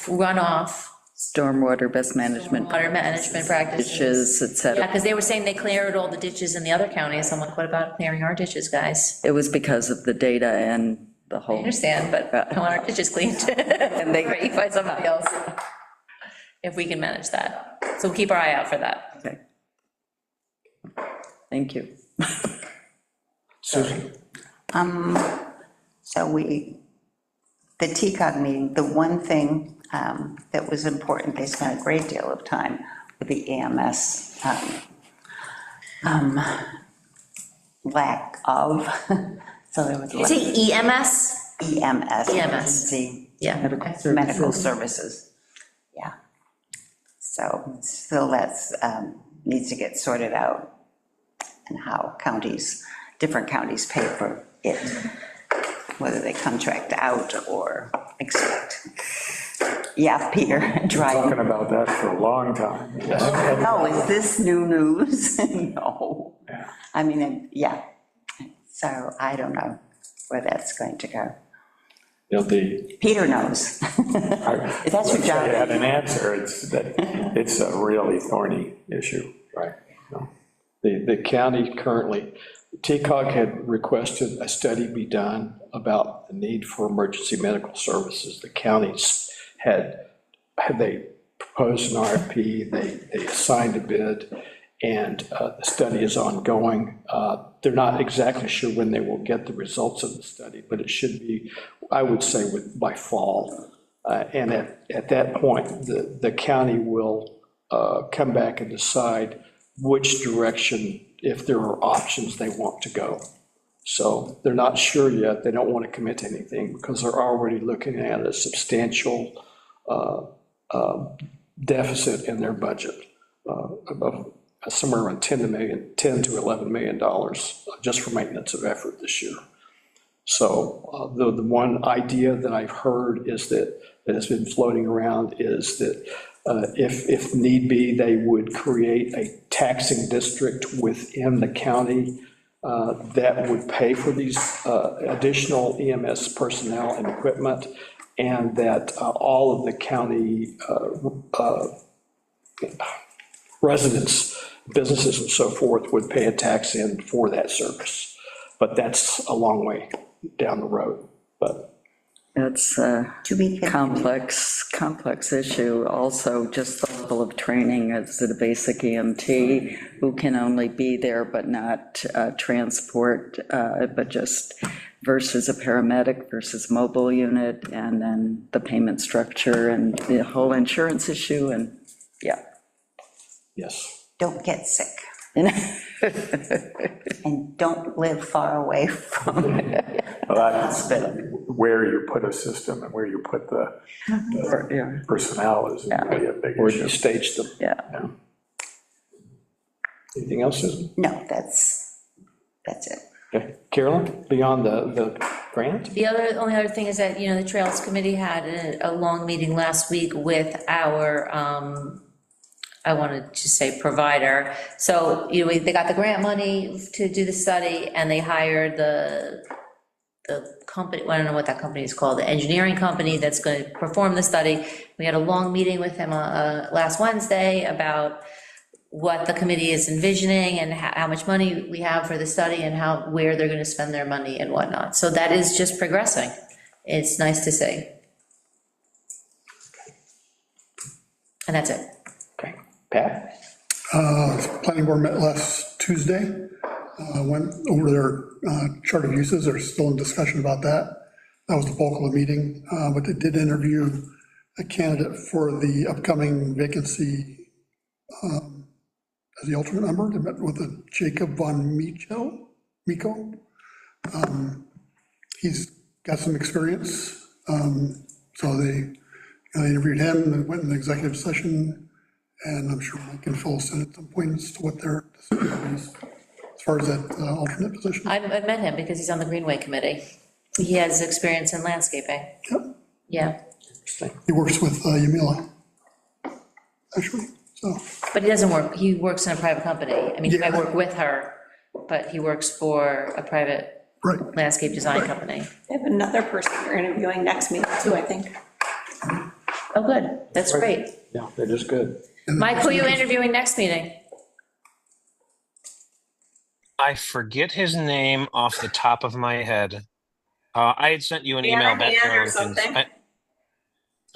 B: runoff,
D: stormwater best management.
B: water management practices.
D: Ditches, et
B: Yeah,
D: cetera.
B: because they were saying they cleared all the ditches in the other counties. I'm like, what about clearing our ditches, guys?
D: It was because of the data and the
B: I
D: whole.
B: understand, but I want our ditches cleaned.
D: And they-
B: Right, you find somebody else. if we can manage that. So we'll keep our eye out for that.
D: Okay. Thank you.
A: Susan?
H: So the TCOG meeting, the one thing that was important, they spent a great deal of time with the EMS lack of, so there was.
B: Is it EMS?
H: EMS.
B: EMS.
H: emergency
B: Yeah.
H: Medical services, yeah. So still that's, needs to get sorted out, and how different counties pay for it, whether they contract out or expect. Yeah, Peter,
C: Talking
H: driving.
C: about that for a long time.
H: Oh, is this new news? No.
C: Yeah.
H: I mean, yeah. So I don't know where that's going to go.
A: You know,
H: Peter knows. That's your
C: If
H: job.
C: I had an answer, it's a really thorny issue.
A: right. The county currently, TCOG had requested a study be done about the need for emergency medical services. The counties they proposed an RFP, they assigned a bid, and the study is ongoing. They're not exactly sure when they will get the results of the study, but it should be, I would say, by fall. And at that point, the county will come back and decide which direction, if there are options they want to go. So they're not sure yet. They don't want to commit to anything because they're already looking at a substantial deficit in their budget of somewhere around $10 to $11 million just for maintenance of effort this year. So the one idea that I've heard is that has been floating around is that if need be, they would create a taxing district within the county that would pay for these additional EMS personnel and equipment, and that all of the county residents, businesses and so forth would pay a tax in for that service. But that's a long way down the road, but.
D: It's a
H: To be
D: complex issue. Also, just the level of training as a basic EMT, who can only be there but not transport, but just versus a paramedic versus mobile unit, and then the payment structure and the whole insurance issue, and yeah.
A: Yes.
H: Don't get sick. And don't live far away from it.
C: Well, that's where you put a system and where you put the
D: Yeah.
C: personnel is really a big
A: Or you
C: issue.
A: stage them.
D: Yeah.
A: Anything else, Susan?
H: No, that's it.
A: Okay. Carolyn, beyond the grant?
B: The only other thing is that, the Trails Committee had a long meeting last week with our, I wanted to say provider. So, they got the grant money to do the study, and they hired the company, I don't know what that company is called, the engineering company that's going to perform the study. We had a long meeting with him last Wednesday about what the committee is envisioning and how much money we have for the study and where they're going to spend their money and whatnot. So that is just progressing. It's nice to see. And that's it.
A: Okay. Pat?
G: Planning board met last Tuesday, went over their chart of uses. They're still in discussion about that. That was the bulk of the meeting, but they did interview a candidate for the upcoming vacancy as the alternate member. They met with a Jacob von Miko. He's got some experience, so they interviewed him and went in the executive session, and I'm sure Mike and Phil sent some points to what their decision is as far as that alternate position.
B: I've met him because he's on the Greenway Committee. He has experience in landscaping.
G: Yep.
B: Yeah,
G: He works with Yamila, actually, so.
B: but he doesn't work, he works in a private company. I mean, he might
G: Yeah.
B: work with her, but he works for a private
G: Right.
B: landscape design company.
E: They have another person they're interviewing next meeting too, I think.
B: Oh, good, that's great.
A: Yeah, that is good.
B: Mike, who are you interviewing next meeting?
I: I forget his name off the top of my head. I had sent you an email back.
E: Shanahan or
I: Carolyn,
E: something?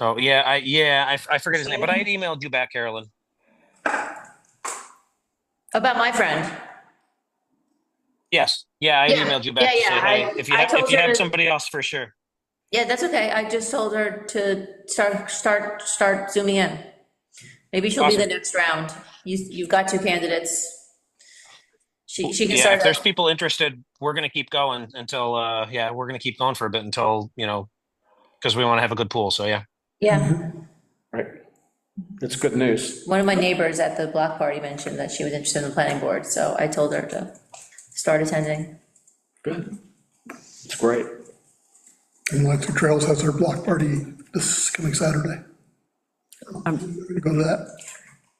I: Oh, I forget his name, but I had emailed you back, Carolyn.
B: About my friend.
I: Yes, yeah, I had
B: Yeah,
I: emailed you
B: yeah,
I: back to say, hey, if you
B: I
I: have, if
B: told
I: you
B: her
I: had
B: to,
I: somebody else, for sure.
B: yeah, that's okay. I just told her to start zooming in. Maybe she'll be the
I: Awesome.
B: next round. You've got two candidates. She can
I: Yeah,
B: start.
I: if there's people interested, we're gonna keep going until, we're gonna keep going for a bit until, because we want to have a good pool, so yeah.
B: Yeah,
A: Right. It's good news.
B: one of my neighbors at the block party mentioned that she was interested in the planning board, so I told her to start attending.
A: Good. It's great.
G: And Electric Trails has their block party this coming Saturday. I'm going to go to that.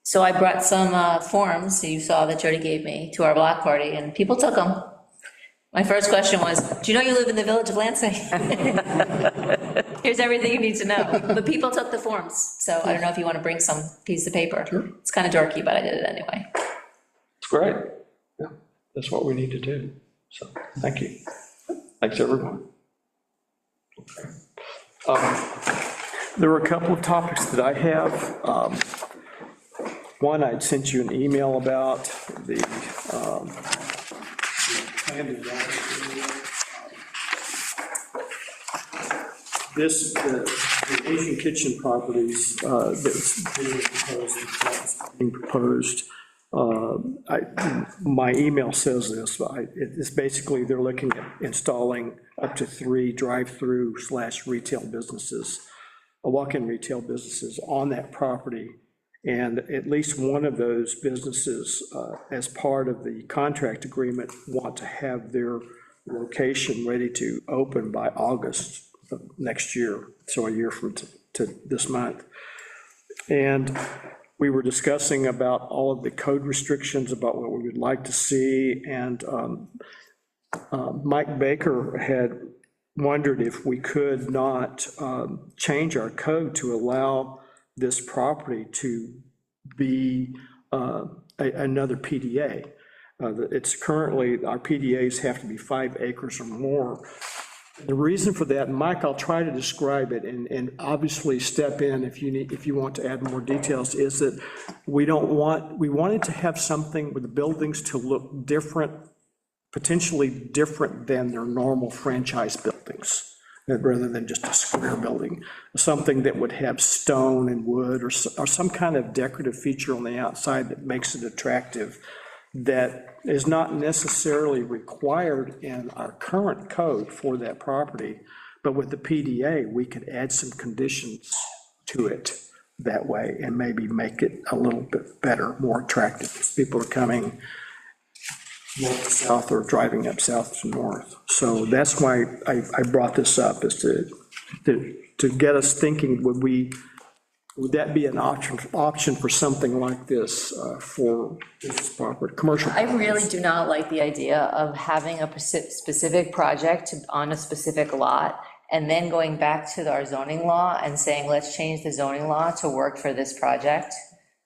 B: So I brought some forms, you saw that Jody gave me, to our block party, and people took them. My first question was, do you know you live in the village of Lansing? Here's everything you need to know. But people took the forms, so I don't know if you want to bring some piece of paper.
A: Sure.
B: It's kind of dorky, but I did it anyway.
A: It's great. Yeah, that's what we need to do. So, thank you. Thanks, everyone. There were a couple of topics that I have. One, I'd sent you an email about the the Asian kitchen properties that's being proposed. My email says this, but it's basically they're looking at installing up to 3 drive-through/retail businesses, walk-in retail businesses on that property. And at least one of those businesses, as part of the contract agreement, want to have their location ready to open by August of next year, so a year from to this month. And we were discussing about all of the code restrictions, about what we would like to see, and Mike Baker had wondered if we could not change our code to allow this property to be another PDA. It's currently, our PDAs have to be 5 acres or more. The reason for that, and Mike, I'll try to describe it, and obviously step in if you want to add more details, is that we wanted to have something with the buildings to look different, potentially different than their normal franchise buildings, rather than just a square building, something that would have stone and wood or some kind of decorative feature on the outside that makes it attractive, that is not necessarily required in our current code for that property, but with the PDA, we could add some conditions to it that way and maybe make it a little bit better, more attractive, because people are coming north to south or driving up south to north. So that's why I brought this up, is to get us thinking, would that be an option for something like this for business property, commercial?
B: I really do not like the idea of having a specific project on a specific lot and then going back to our zoning law and saying, let's change the zoning law to work for this project.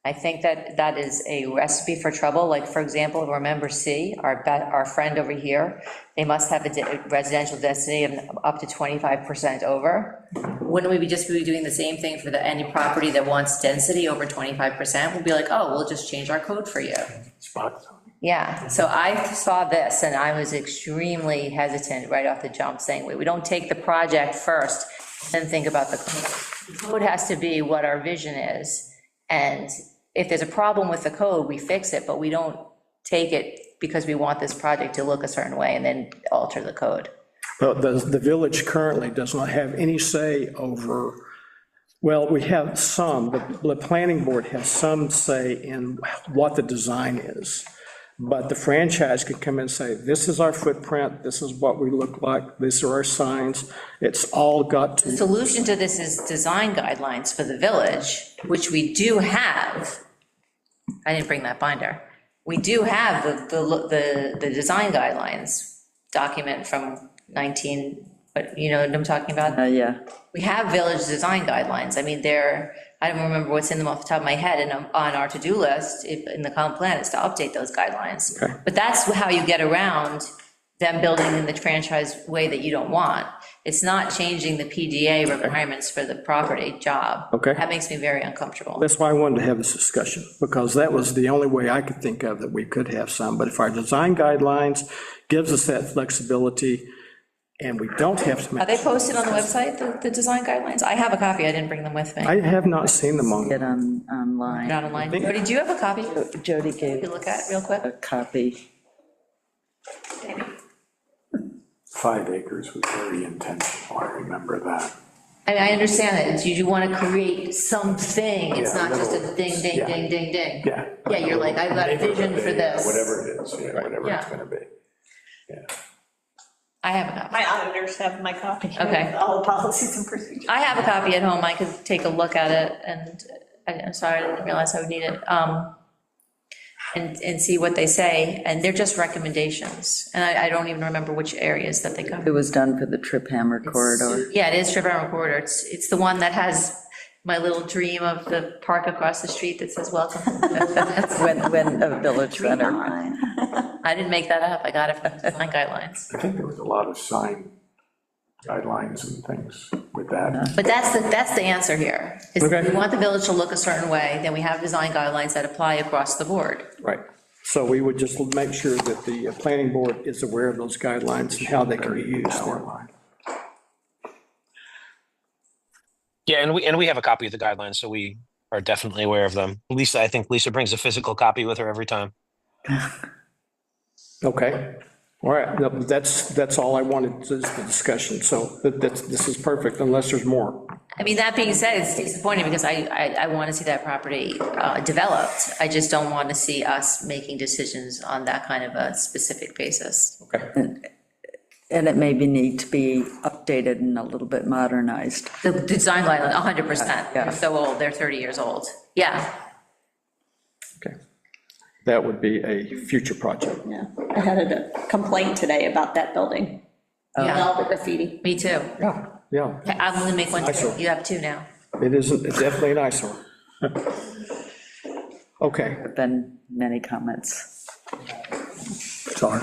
B: I think that is a recipe for trouble. Like, for example, remember C, our friend over here, they must have a residential density of up to 25% over. Wouldn't we just be doing the same thing for any property that wants density over 25%? We'll be like, oh, we'll just change our code for you. Yeah, so I saw this and I was extremely hesitant right off the jump, saying, wait, we don't take the project first and think about the code. The code has to be what our vision is. And if there's a problem with the code, we fix it, but we don't take it because we want this project to look a certain way and then alter the code.
A: But the village currently does not have any say over, well, we have some, the planning board has some say in what the design is. But the franchise could come in and say, this is our footprint, this is what we look like, these are our signs. It's all got to.
B: The solution to this is design guidelines for the village, which we do have. I didn't bring that binder. We do have the design guidelines document from 19, but you know what I'm talking about?
D: Yeah.
B: We have village design guidelines. I mean, I don't remember what's in them off the top of my head, and on our to-do list, in the comp plan, is to update those guidelines.
A: Okay.
B: But that's how you get around them building in the franchise way that you don't want. It's not changing the PDA requirements for the property job.
A: Okay.
B: That makes me very uncomfortable.
A: That's why I wanted to have this discussion, because that was the only way I could think of that we could have some. But if our design guidelines gives us that flexibility, and we don't have to.
B: Are they posted on the website, the design guidelines? I have a copy, I didn't bring them with me.
A: I have not seen them on.
D: Get online.
B: Not online. Jody, do you have a copy?
D: Jody
B: You
D: gave
B: can look at it real quick.
D: a copy.
C: 5 acres was very intentional, I remember that.
B: I mean, I understand that, you want to create something, it's
C: Yeah,
B: not just a
C: little-
B: ding, ding,
C: yeah.
B: ding, ding, ding.
C: Yeah.
B: Yeah, you're like, I've got a vision for this.
C: Whatever it is, yeah, whatever it's
B: Yeah.
C: gonna be.
B: I have a copy.
E: My auditors have my copy.
B: Okay.
E: All the policies and procedures.
B: I have a copy at home, I could take a look at it, and I'm sorry, I didn't realize I would need it. And see what they say, and they're just recommendations, and I don't even remember which areas that they
D: It
B: cover.
D: was done for the Trip Hammer corridor.
B: Yeah, it is Trip Hammer Corridor, it's the one that has my little dream of the park across the street that says welcome.
D: When a village center.
B: I didn't make that up, I got it from the design guidelines.
C: I think there was a lot of sign guidelines and things with that.
B: But that's the answer here, is
A: Okay.
B: we want the village to look a certain way, then we have design guidelines that apply across the board.
A: Right. So we would just make sure that the planning board is aware of those guidelines and how they can be used.
I: Yeah, and we have a copy of the guidelines, so we are definitely aware of them. Lisa, I think Lisa brings a physical copy with her every time.
A: Okay. All right, no, that's all I wanted, is the discussion, so this is perfect, unless there's more.
B: I mean, that being said, it's disappointing because I want to see that property developed. I just don't want to see us making decisions on that kind of a specific basis.
A: Okay.
D: And it maybe need to be updated and a little bit modernized.
B: The design guideline, 100%.
D: Yeah.
B: They're so old, they're 30 years old. Yeah.
A: Okay. That would be a future project.
E: Yeah, I had a complaint today about that building.
B: Yeah.
E: All the graffiti.
B: Me too.
A: Yeah, yeah,
B: Okay, I'm going to make one,
A: Eyesore.
B: you have two now.
A: it isn't, it's definitely an eyesore. Okay,
D: There've been many comments.
A: sorry.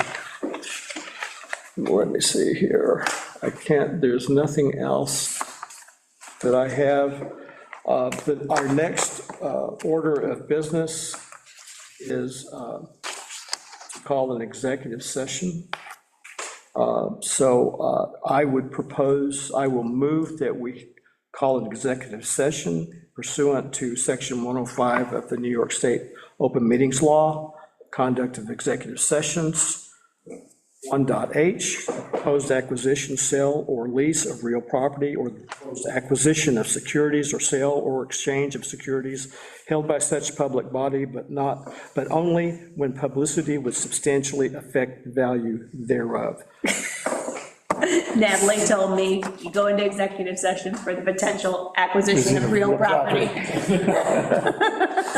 A: Let me see here, I can't, there's nothing else that I have. But our next order of business is to call an executive session. So I would propose, I will move that we call an executive session pursuant to section 105 of the New York State Open Meetings Law, conduct of executive sessions. 1.h, proposed acquisition, sale, or lease of real property, or the proposed acquisition of securities or sale or exchange of securities held by such public body, but only when publicity would substantially affect the value thereof.
E: Natalie told me, you go into executive session for the potential acquisition of real property.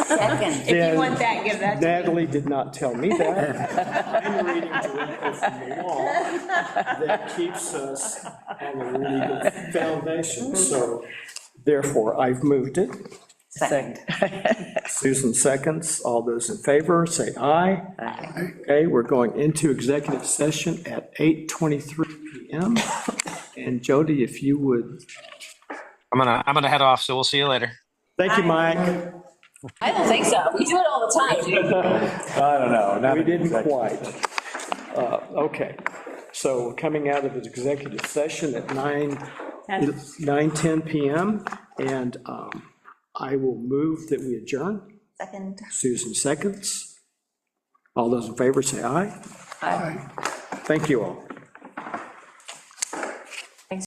H: Second.
E: If you want that, give that to me.
A: Natalie did not tell me that. I'm reading directly from the law that keeps us on a legal foundation, so therefore I've moved it.
H: Second.
A: Susan seconds. All those in favor, say aye. Okay, we're going into executive session at 8:23 PM. And Jody, if you would,
I: I'm gonna head off, so we'll see you later.
A: thank you, Mike.
B: I don't think so. We do it all the time, dude.
C: I don't know. not
A: We
C: an
A: didn't
C: executive.
A: quite. Okay, so coming out of an executive session at 9:10 PM, and I will move that we adjourn.
H: Second.
A: Susan seconds. All those in favor say aye.
B: Aye.
A: Thank you all.